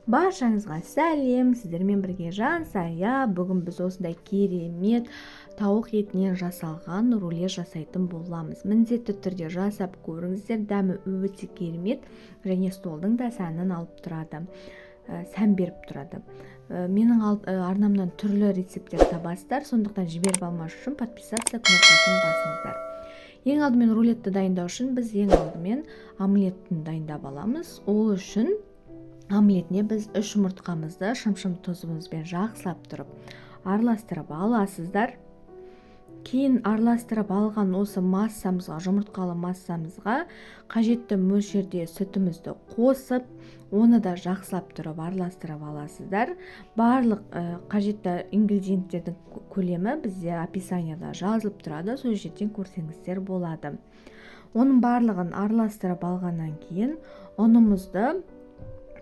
Баршаңызға сәлем, сіздермен бірге Жансая. Бүгін біз осындай керемет тауық етінен жасалған рулет жасайтын боламыз. Міндетті түрде жасап көріңіздер, дәмі өте керемет және столдың да сәнін алып тұрады, сән беріп тұрады. Менің арнамнан түрлі рецепттер табасыздар, сондықтан жіберіп алмаш үшін подписаться кнопкасын басыңыздар. Ең алдымен рулетті дайындау үшін біз ең алдымен омлетін дайындап аламыз. Ол үшін омлетіне біз 3 жұмыртқамызды шым-шым тұзымызбен жақсылап тұрып араластырып аласыздар. Кейін араластырып алған осы массамызға, жұмыртқалы массамызға қажетті мөлшерде сүтімізді қосып, оны да жақсылап тұрып араластырып аласыздар. Барлық қажетті ингредиенттердің көлемі бізде описанияда жазылып тұрады, сол жерден көрсеңіздер болады. Оның барлығын араластырып алғаннан кейін ұнымызды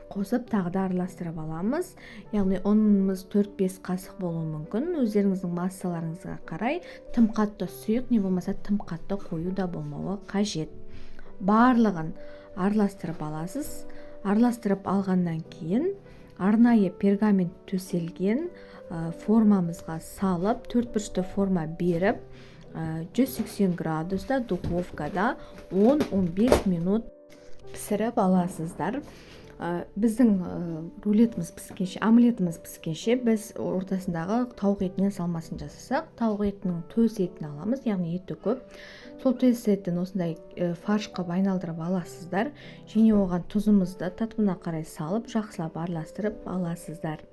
қосып тағы да араластырып аламыз. Яғни ұнымыз 4-5 қасық болуы мүмкін. Өздеріңіздің массаларыңызға қарай тым қатты сұйық, не болмаса тым қатты қою да болмауы қажет. Барлығын араластырып аласыз. Араластырып алғаннан кейін арнайы пергамент төселген формамызға салып, 4 бұрышты форма беріп, 180 градуста духовкада 10-15 минут пісіріп аласыздар. Біздің рулетіміз піскенше, омлетіміз піскенше біз ортасындағы тауық етінен салмасын жасасақ, тауық етінің төс етін аламыз, яғни еті көп. Сол төс етін осындай фарш қылып айналдырып аласыздар. Және оған тұзымызды татымына қарай салып, жақсылап араластырып аласыздар.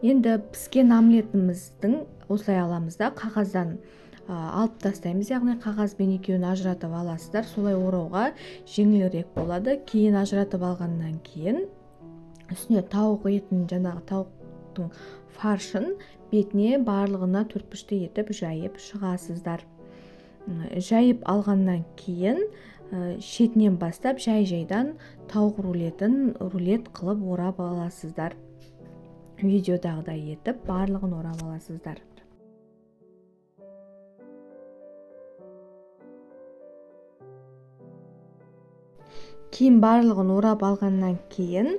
Енді піскен омлетіміздің осылай аламыз да қағаздан алып тастаймыз, яғни қағазбен екеуін ажыратып аласыздар. Солай орауға жеңілірек болады. Кейін ажыратып алғаннан кейін үстіне тауық етін, жаңағы тауықтың фаршын бетіне барлығына 4 бұрышты етіп жайып шығасыздар. Жайып алғаннан кейін шетінен бастап жай-жайдан тауық рулетін рулет қылып орап аласыздар. Видеодағыдай етіп барлығын орап аласыздар. Кейін барлығын орап алғаннан кейін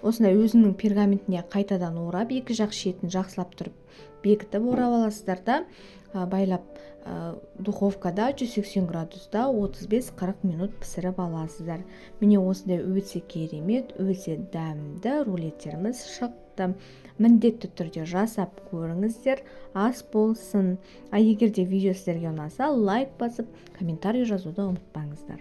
осындай өзінің пергаментіне қайтадан орап, екі жақ шетін жақсылап тұрып бекітіп орап аласыздар да байлап духовкада 180 градуста 35-40 минут пісіріп аласыздар. Міне осындай өте керемет, өте дәмді рулеттеріміз шықты. Міндетті түрде жасап көріңіздер, ас болсын. Егер де видео сіздерге ұнаса, лайк басып, комментарий жазуды ұмытпаңыздар.